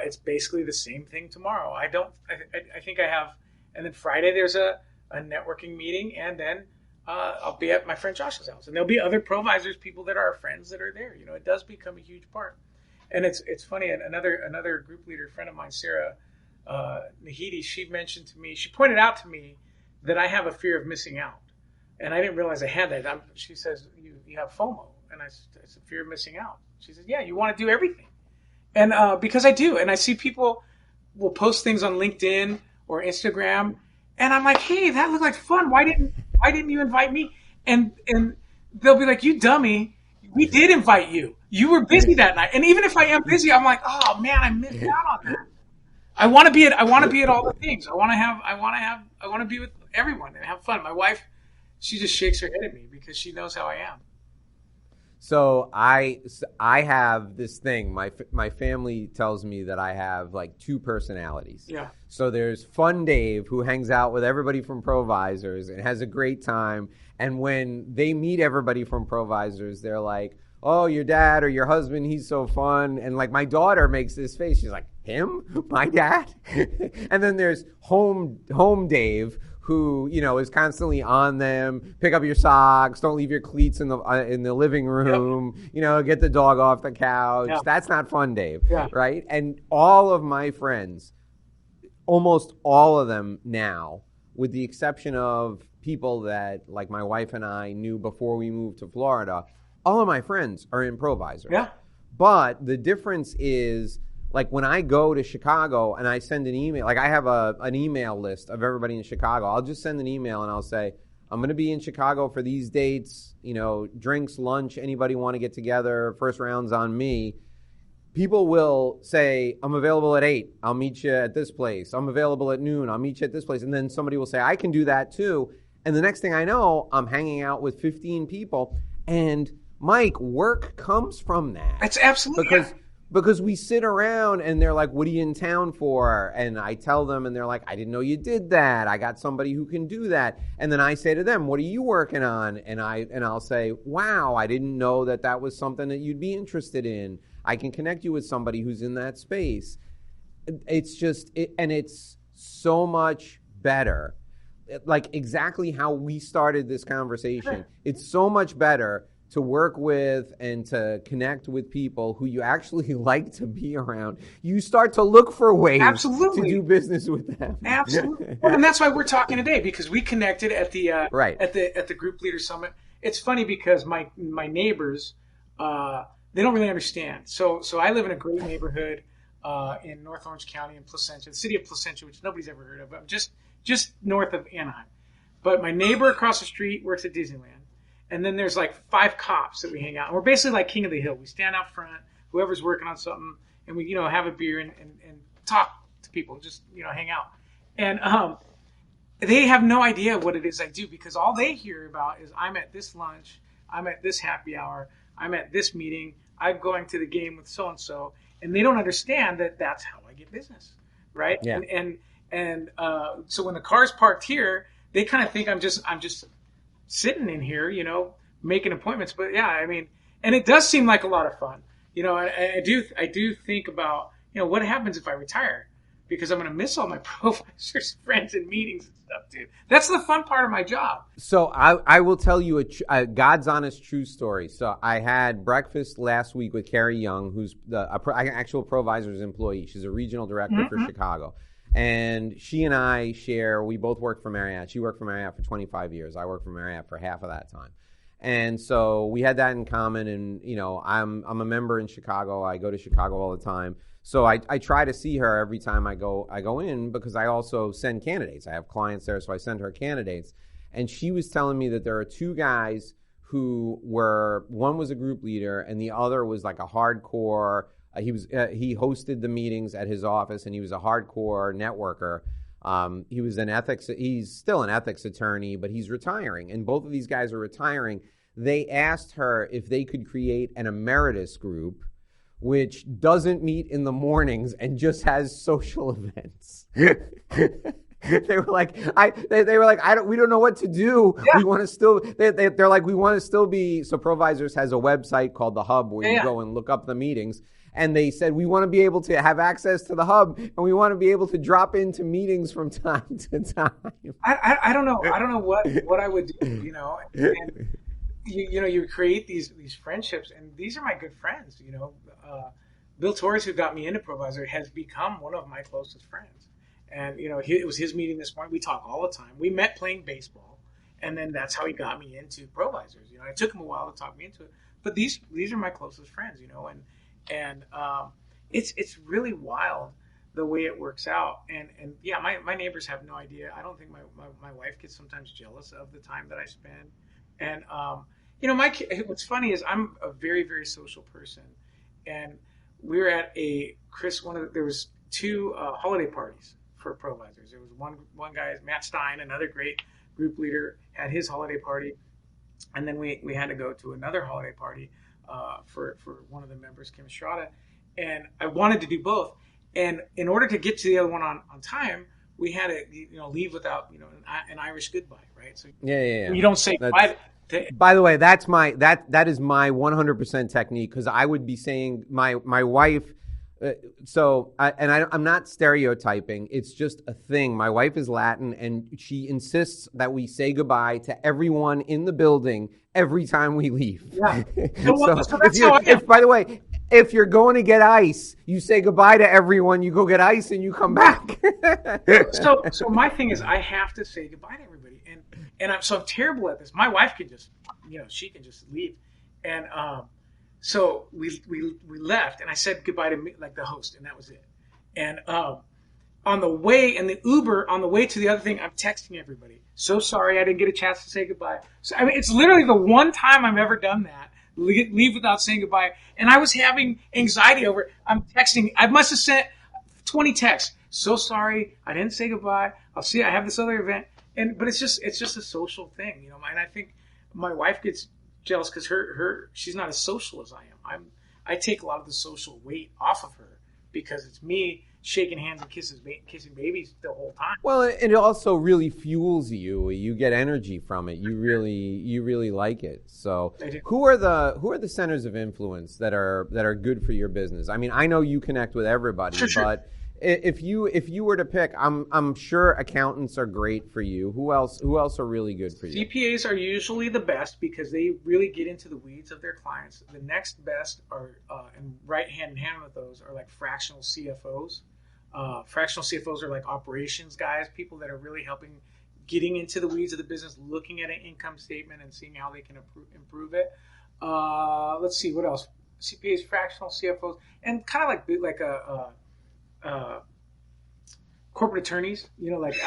it's basically the same thing tomorrow. I think I have, and then Friday there's a networking meeting, and then I'll be at my friend Josh's house, and there'll be other provisors, people that are our friends that are there. It does become a huge part. And it's funny. Another group leader friend of mine, Sarah Nahidi, she pointed out to me that I have a fear of missing out, and I didn't realize I had that. She says, you have FOMO, and I said, it's a fear of missing out. She says, yeah, you want to do everything, and because I do, and I see people will post things on LinkedIn or Instagram. And I'm like, hey, that looked like fun. Why didn't you invite me? And they'll be like, you dummy, we did invite you. You were busy that night. And even if I am busy, I'm like, oh man, I missed out on that. I want to be at all the things. I want to be with everyone and have fun. My wife, she just shakes her head at me because she knows how I am. So I have this thing. My family tells me that I have like two personalities. Yeah. So there's Fun Dave, who hangs out with everybody from Provisors and has a great time. And when they meet everybody from Provisors, they're like, oh, your dad or your husband, he's so fun. And like my daughter makes this face. She's like, him? My dad? And then there's Home Dave, who, is constantly on them. Pick up your socks. Don't leave your cleats in the living room. Yep. Get the dog off the couch. Yeah. That's not Fun Dave, yeah. Right? And all of my friends, almost all of them now, with the exception of people that, like my wife and I knew before we moved to Florida, all of my friends are in Provisors. Yeah. But the difference is, like when I go to Chicago and I send an email, like I have an email list of everybody in Chicago. I'll just send an email and I'll say, I'm going to be in Chicago for these dates, drinks, lunch, anybody want to get together, first round's on me. People will say, I'm available at 8. I'll meet you at this place. I'm available at noon. I'll meet you at this place. And then somebody will say, I can do that too. And the next thing I know, I'm hanging out with 15 people. And Mike, work comes from that. That's absolutely Because we sit around and they're like, what are you in town for? And I tell them and they're like, I didn't know you did that. I got somebody who can do that. And then I say to them, what are you working on? And I'll say, wow, I didn't know that was something that you'd be interested in. I can connect you with somebody who's in that space. It's just, and it's so much better. Like exactly how we started this conversation. It's so much better to work with and to connect with people who you actually like to be around. You start to look for ways Absolutely. To do business with them. Absolutely. And that's why we're talking today, because we connected at the right. at the Group Leader Summit. It's funny because my neighbors, they don't really understand. So I live in a great neighborhood in North Orange County in Placentia, the city of Placentia, which nobody's ever heard of. I'm just north of Anaheim. But my neighbor across the street works at Disneyland. And then there's like 5 cops that we hang out. And we're basically like King of the Hill. We stand out front, whoever's working on something, and we, have a beer and talk to people, just, hang out. they have no idea what it is I do, because all they hear about is I'm at this lunch, I'm at this happy hour, I'm at this meeting, I'm going to the game with so and so, and they don't understand that that's how I get business, right? Yeah. And so when the car's parked here, they kind of think I'm just sitting in here, making appointments. But yeah, I mean, and it does seem like a lot of fun, I do think about, what happens if I retire, because I'm going to miss all my professors, friends, and meetings and stuff, dude. That's the fun part of my job. So I will tell you a God's honest true story. So I had breakfast last week with Carrie Young, who's the actual ProVisors employee. She's a regional director for Chicago. And she and I we both work for Marriott. She worked for Marriott for 25 years. I worked for Marriott for half of that time. And so we had that in common. And, I'm a member in Chicago. I go to Chicago all the time. So I try to see her every time I go in, because I also send candidates. I have clients there, so I send her candidates. And she was telling me that there are two guys who one was a group leader and the other was like a hardcore. He hosted the meetings at his office, and he was a hardcore networker. He's still an ethics attorney, but he's retiring. And both of these guys are retiring. They asked her if they could create an emeritus group, which doesn't meet in the mornings and just has social events. They were like, we don't know what to do. Yeah. We want to still. They're like, we want to still be. So ProVisors has a website called the Hub where you go and look up the meetings. And they said, we want to be able to have access to the Hub, and we want to be able to drop into meetings from time to time. I don't know. I don't know what I would do. And, you create these friendships, and these are my good friends. Bill Torres, who got me into ProVisor, has become one of my closest friends. And it was his meeting this morning. We talk all the time. We met playing baseball, and then that's how he got me into ProVisors. It took him a while to talk me into it, but these are my closest friends. And it's really wild the way it works out. And yeah, my neighbors have no idea. I don't think my wife gets sometimes jealous of the time that I spend. And what's funny is I'm a very, very social person, and we were at there was two holiday parties for ProVisors. There was one guy, Matt Stein, another great group leader, had his holiday party, and then we had to go to another holiday party for one of the members, Kim Estrada, and I wanted to do both. And in order to get to the other one on time, we had to leave without an Irish goodbye, right? So yeah. You don't say goodbye. By the way, that is my 100% technique, because I would be saying my wife. I'm not stereotyping. It's just a thing. My wife is Latin, and she insists that we say goodbye to everyone in the building every time we leave. Yeah. By the way, if you're going to get ice, you say goodbye to everyone. You go get ice, and you come back. So my thing is, I have to say goodbye to everybody, and I'm terrible at this. My wife can just, she can just leave, and so we left, and I said goodbye to me, like the host, and that was it. And on the way, in the Uber, on the way to the other thing, I'm texting everybody. So sorry I didn't get a chance to say goodbye. So I mean, it's literally the one time I've ever done that. Leave without saying goodbye. And I was having anxiety over it. I'm texting. I must have sent 20 texts. So sorry I didn't say goodbye. I'll see. I have this other event. But it's just a social thing, And I think my wife gets jealous because she's not as social as I am. I take a lot of the social weight off of her because it's me shaking hands and kissing babies the whole time. Well, it also really fuels you. You get energy from it. You really like it. So, who are the centers of influence that are good for your business? I mean, I know you connect with everybody, sure. But if you were to pick, I'm sure accountants are great for you. Who else are really good for you? CPAs are usually the best because they really get into the weeds of their clients. The next best are, and right hand in hand with those, are like fractional CFOs. Fractional CFOs are like operations guys, people that are really getting into the weeds of the business, looking at an income statement and seeing how they can improve it. Let's see, what else? CPAs, fractional CFOs, and kind of like a corporate attorneys, like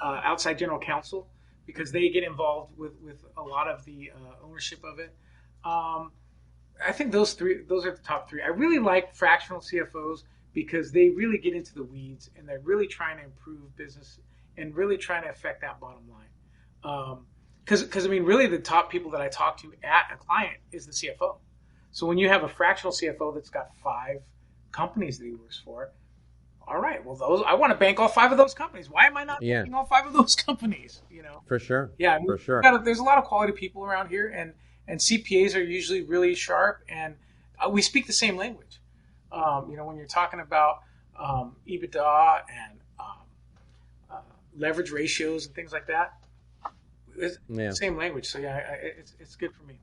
outside general counsel, because they get involved with a lot of the ownership of it. I think those are the top three. I really like fractional CFOs because they really get into the weeds and they're really trying to improve business and really trying to affect that bottom line. Because I mean, really, the top people that I talk to at a client is the CFO. So when you have a fractional CFO that's got 5 companies that he works for, all right, well, those I want to bank all 5 of those companies. Why am I not banking all 5 of those companies? For sure. Yeah, I mean, for sure. There's a lot of quality people around here, and CPAs are usually really sharp, and we speak the same language. When you're talking about EBITDA and leverage ratios and things like that, it's the same language. So it's good for me.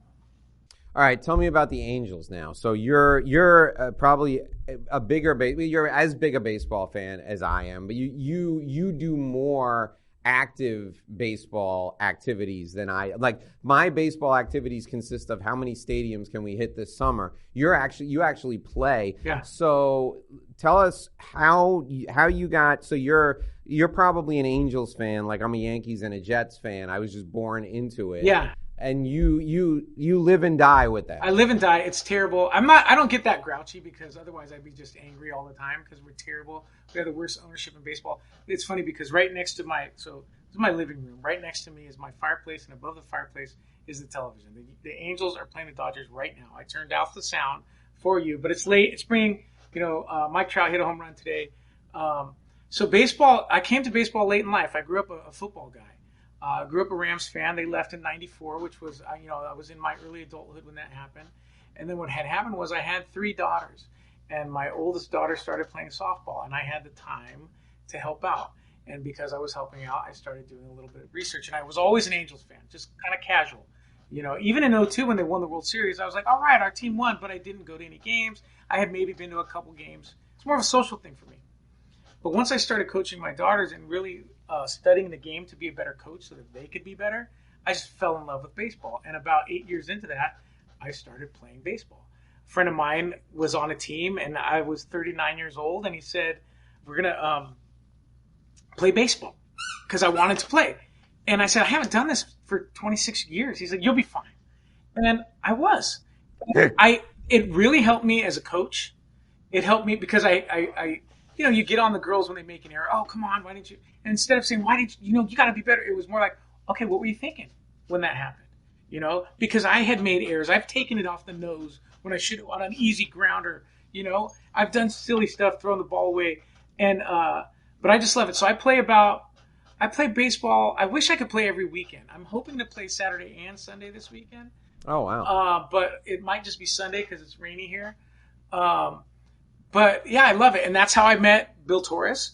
All right, tell me about the Angels now. So you're probably you're as big a baseball fan as I am, but you do more active baseball activities than I like. My baseball activities consist of how many stadiums can we hit this summer. You actually play. Yeah. So tell us how you got. So you're probably an Angels fan, like I'm a Yankees and a Jets fan. I was just born into it. Yeah. And you live and die with that. I live and die. It's terrible. I don't get that grouchy because otherwise I'd be just angry all the time because we're terrible. We have the worst ownership in baseball. It's funny because right next to this is my living room. Right next to me is my fireplace, and above the fireplace is the television. The Angels are playing the Dodgers right now. I turned off the sound for you, but it's late. It's spring. Mike Trout hit a home run today. So baseball. I came to baseball late in life. I grew up a football guy. Grew up a Rams fan. They left in '94, which was, I was in my early adulthood when that happened. And then what had happened was I had 3 daughters, and my oldest daughter started playing softball, and I had the time to help out. And because I was helping out, I started doing a little bit of research. And I was always an Angels fan, just kind of casual. Even in '02 when they won the World Series, I was like, all right, our team won, but I didn't go to any games. I had maybe been to a couple games. It's more of a social thing for me. But once I started coaching my daughters and really studying the game to be a better coach so that they could be better, I just fell in love with baseball. And about 8 years into that, I started playing baseball. A friend of mine was on a team, and I was 39 years old, and he said, we're going to play baseball because I wanted to play. And I said, I haven't done this for 26 years. He said, you'll be fine. And I was. It really helped me as a coach. It helped me because you get on the girls when they make an error. Oh, come on, why didn't you? And instead of saying, why did you got to be better, it was more like, okay, what were you thinking when that happened? Because I had made errors. I've taken it off the nose when I should have on an easy grounder. I've done silly stuff, thrown the ball away. And but I just love it. So I play baseball. I wish I could play every weekend. I'm hoping to play Saturday and Sunday this weekend. Oh, wow. But it might just be Sunday because it's rainy here. But yeah, I love it. And that's how I met Bill Torres.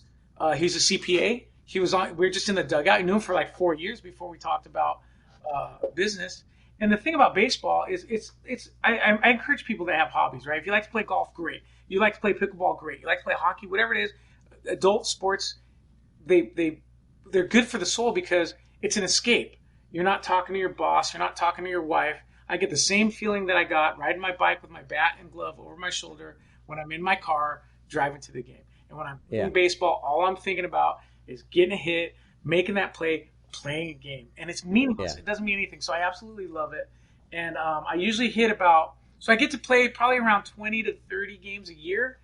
He's a CPA. We were just in the dugout. I knew him for like 4 years before we talked about business. And the thing about baseball is I encourage people to have hobbies, right? If you like to play golf, great. You like to play pickleball, great. You like to play hockey, whatever it is. Adult sports, they're good for the soul because it's an escape. You're not talking to your boss. You're not talking to your wife. I get the same feeling that I got riding my bike with my bat and glove over my shoulder when I'm in my car driving to the game. And when I'm playing baseball, all I'm thinking about is getting a hit, making that play, playing a game. And it's meaningless. Yeah. It doesn't mean anything. So I absolutely love it. And I usually hit so I get to play probably around 20 to 30 games a year.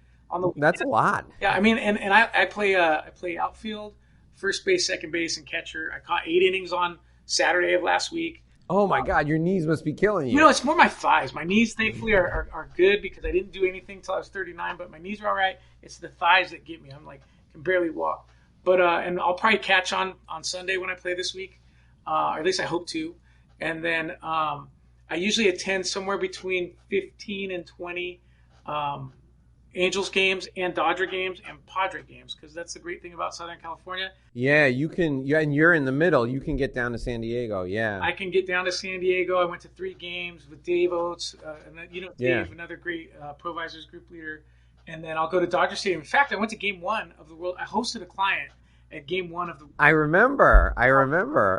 That's a lot. Yeah, I mean, and I play outfield, first base, second base, and catcher. I caught 8 innings on Saturday of last week. Oh my God, your knees must be killing you. It's more my thighs. My knees, thankfully, are good because I didn't do anything until I was 39. But my knees are all right. It's the thighs that get me. I'm like can barely walk. But and I'll probably catch on Sunday when I play this week, or at least I hope to. And then I usually attend somewhere between 15 and 20. Angels games and Dodger games and Padre games because that's the great thing about Southern California. Yeah, you can. Yeah, and you're in the middle. You can get down to San Diego. Yeah, I can get down to San Diego. I went to 3 games with Dave Oates, and then, Dave, another great Provisors group leader. And then I'll go to Dodger Stadium. In fact, I went to Game 1 of the World. I hosted a client at Game 1 of the. I remember.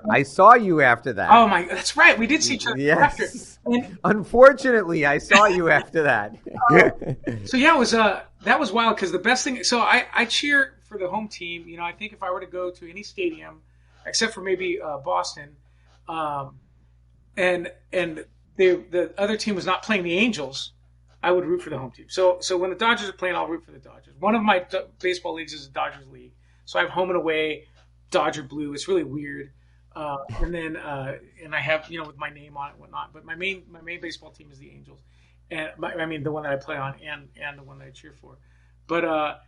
I saw you after that. Oh my! That's right. We did see each other after. And, unfortunately, I saw you after that. So yeah, it was that was wild because the best thing. So I cheer for the home team. I think if I were to go to any stadium, except for maybe Boston, and the other team was not playing the Angels, I would root for the home team. So when the Dodgers are playing, I'll root for the Dodgers. One of my baseball leagues is a Dodgers league. So I have home and away Dodger blue. It's really weird. And I have, with my name on it and whatnot. But my main baseball team is the Angels, and the one that I play on, and the one that I cheer for. But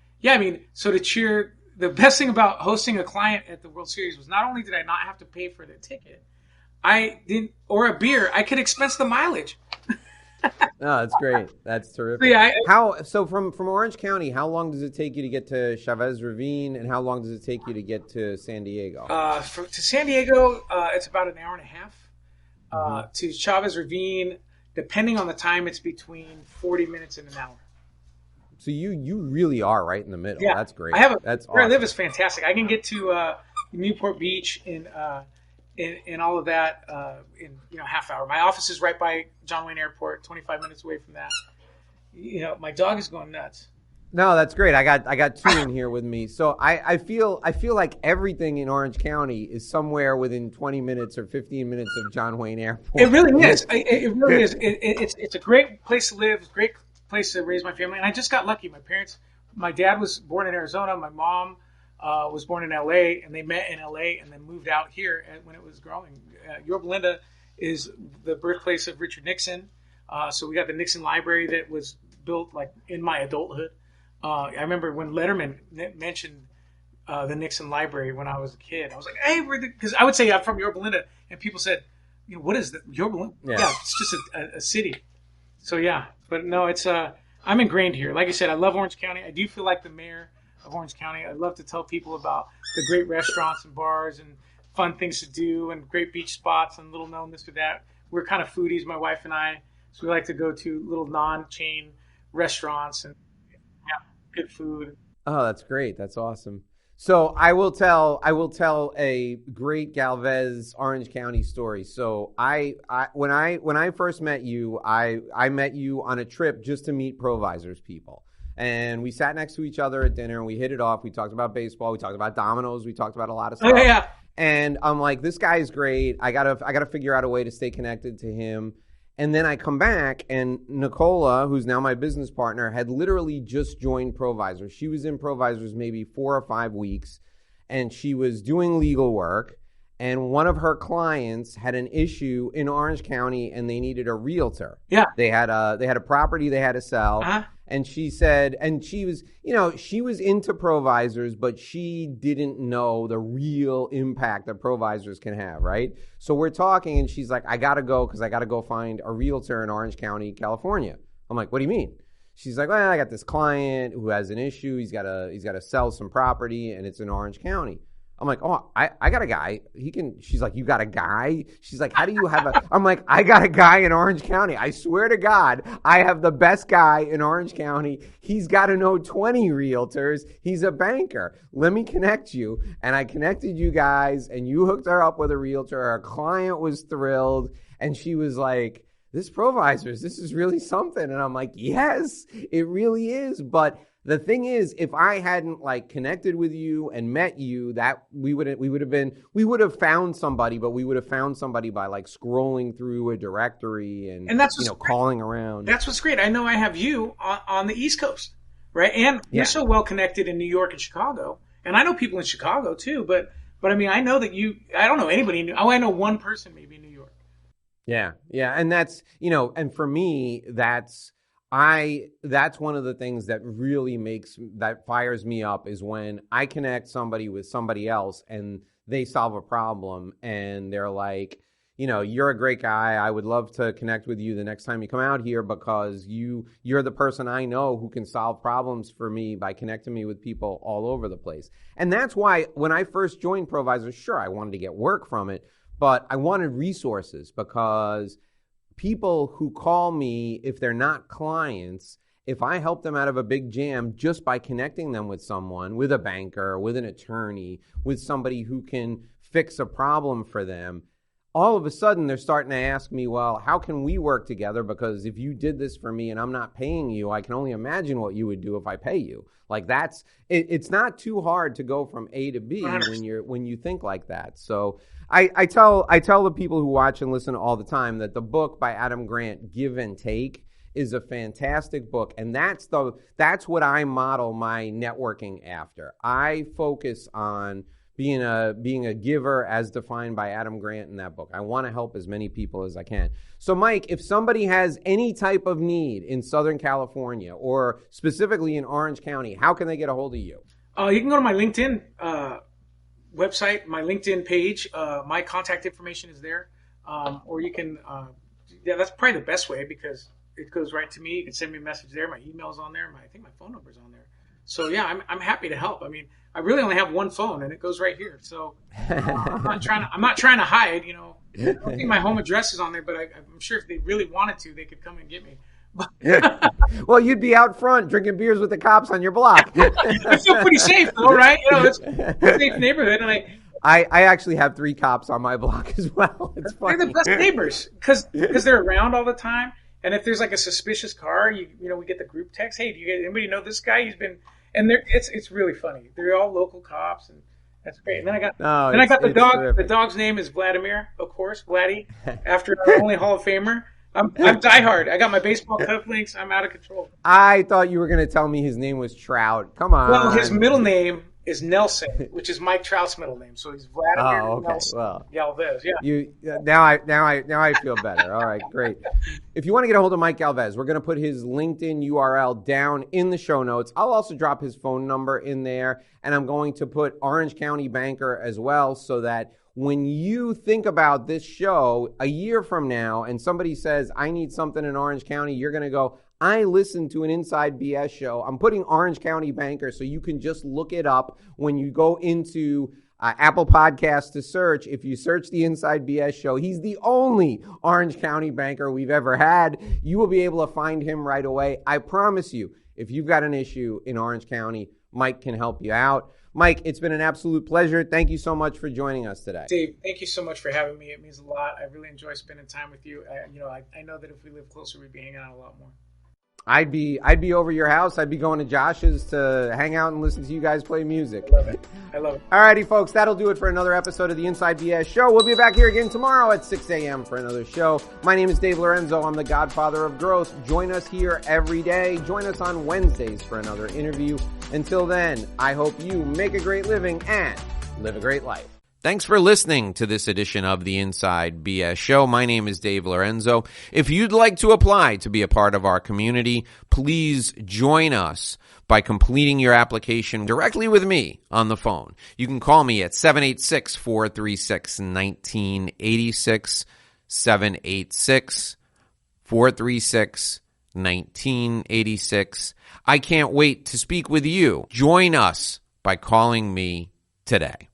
so to cheer, the best thing about hosting a client at the World Series was not only did I not have to pay for the ticket, or a beer, I could expense the mileage. No, that's great. That's terrific. So from Orange County, how long does it take you to get to Chavez Ravine, and how long does it take you to get to San Diego? To San Diego, it's about an hour and a half. To Chavez Ravine, depending on the time, it's between 40 minutes and an hour. So you really are right in the middle. Yeah, that's great. That's where awesome. I live is fantastic. I can get to Newport Beach in all of that in half hour. My office is right by John Wayne Airport, 25 minutes away from that. My dog is going nuts. No, that's great. I got two in here with me. So I feel like everything in Orange County is somewhere within 20 minutes or 15 minutes of John Wayne Airport. It really is. It really is. It's a great place to live. It's a great place to raise my family. And I just got lucky. My dad was born in Arizona. My mom was born in L.A., and they met in L.A. and then moved out here when it was growing. Yorba Linda is the birthplace of Richard Nixon. So we got the Nixon Library that was built like in my adulthood. I remember when Letterman mentioned the Nixon Library when I was a kid. I was like, hey, because I would say I'm from Yorba Linda, and people said, what is that? Yorba Linda? Yeah, it's just a city. So yeah, but no, it's I'm ingrained here. Like I said, I love Orange County. I do feel like the mayor of Orange County. I love to tell people about the great restaurants and bars and fun things to do and great beach spots and little known this or that. We're kind of foodies, my wife and I, so we like to go to little non-chain restaurants and good food. Oh, that's great. That's awesome. So I will tell a great Galvez Orange County story. So when I first met you, I met you on a trip just to meet Provisors people. And we sat next to each other at dinner and we hit it off. We talked about baseball. We talked about dominoes. We talked about a lot of stuff. Oh, yeah. And I'm like, this guy is great. I gotta figure out a way to stay connected to him. And then I come back, and Nicola, who's now my business partner, had literally just joined Provisors. She was in Provisors maybe 4 or 5 weeks, and she was doing legal work. And one of her clients had an issue in Orange County, and they needed a realtor. Yeah, they had a property they had to sell. Uh-huh. And she said, and she was into Provisors, but she didn't know the real impact that Provisors can have, right? So we're talking, and she's like, I got to go because I got to go find a realtor in Orange County, California. I'm like, what do you mean? She's like, well, I got this client who has an issue. He's got to sell some property, and it's in Orange County. I'm like, oh, I got a guy. She's like, you got a guy? She's like, how do you have I'm like, I got a guy in Orange County. I swear to God, I have the best guy in Orange County. He's got to know 20 realtors. He's a banker. Let me connect you. And I connected you guys, and you hooked her up with a realtor. Her client was thrilled. And she was like, this Provisors, this is really something. And I'm like, yes, it really is. But the thing is, if I hadn't connected with you and met you, that we would have found somebody, but we would have found somebody by scrolling through a directory and that's calling around. That's what's great. I know I have you on the East Coast, right? And you're so well connected in New York and Chicago, and I know people in Chicago too. But I mean, I know that I don't know anybody. I know one person maybe in New York. Yeah, and that's and for me, that's one of the things that really fires me up is when I connect somebody with somebody else and they solve a problem and they're like, you're a great guy. I would love to connect with you the next time you come out here because you're the person I know who can solve problems for me by connecting me with people all over the place. And that's why when I first joined Provisors, sure, I wanted to get work from it, but I wanted resources because people who call me, if they're not clients, if I help them out of a big jam just by connecting them with someone, with a banker, with an attorney, with somebody who can fix a problem for them, all of a sudden they're starting to ask me, well, how can we work together? Because if you did this for me and I'm not paying you, I can only imagine what you would do if I pay you. It's not too hard to go from A to B when you think like that. So I tell the people who watch and listen all the time that the book by Adam Grant, Give and Take, is a fantastic book, and that's what I model my networking after. I focus on being a giver as defined by Adam Grant in that book. I want to help as many people as I can. So, Mike, if somebody has any type of need in Southern California or specifically in Orange County, how can they get a hold of you? You can go to my LinkedIn website, my LinkedIn page. My contact information is there. Or you can, that's probably the best way because it goes right to me. You can send me a message there. My email's on there. I think my phone number's on there. So yeah, I'm happy to help. I mean, I really only have one phone and it goes right here. So I'm not trying to hide, I don't think my home address is on there, but I'm sure if they really wanted to, they could come and get me. Well, you'd be out front drinking beers with the cops on your block. I feel pretty safe though, right? It's a safe neighborhood. And I actually have 3 cops on my block as well. It's funny. They're the best neighbors because they're around all the time. And if there's like a suspicious car, we get the group text. Hey, do you anybody know this guy? He's been, and it's really funny. They're all local cops, and that's great. And then I got the dog. Terrific. The dog's name is Vladimir, of course, Vladdy, after our only Hall of Famer. I'm diehard. I got my baseball cufflinks. I'm out of control. I thought you were going to tell me his name was Trout. Come on. Well, his middle name is Nelson, which is Mike Trout's middle name. So he's Vladimir Nelson Galvez. Yeah. Now I feel better. All right, great. If you want to get a hold of Mike Galvez, we're going to put his LinkedIn URL down in the show notes. I'll also drop his phone number in there, and I'm going to put Orange County Banker as well, so that when you think about this show a year from now and somebody says, I need something in Orange County, you're going to go, I listened to an Inside BS show. I'm putting Orange County Banker so you can just look it up when you go into Apple Podcasts to search. If you search the Inside BS show, he's the only Orange County Banker we've ever had. You will be able to find him right away. I promise you, if you've got an issue in Orange County, Mike can help you out. Mike, it's been an absolute pleasure. Thank you so much for joining us today. Dave, thank you so much for having me. It means a lot. I really enjoy spending time with you. I know that if we live closer, we'd be hanging out a lot more. I'd be over your house. I'd be going to Josh's to hang out and listen to you guys play music. I love it. All righty, folks. That'll do it for another episode of the Inside BS Show. We'll be back here again tomorrow at 6 a.m. for another show. My name is Dave Lorenzo. I'm the godfather of growth. Join us here every day. Join us on Wednesdays for another interview. Until then, I hope you make a great living and live a great life. Thanks for listening to this edition of the Inside BS Show. My name is Dave Lorenzo. If you'd like to apply to be a part of our community, please join us by completing your application directly with me on the phone. You can call me at 786-436-1986, 786-436-1986. I can't wait to speak with you. Join us by calling me today.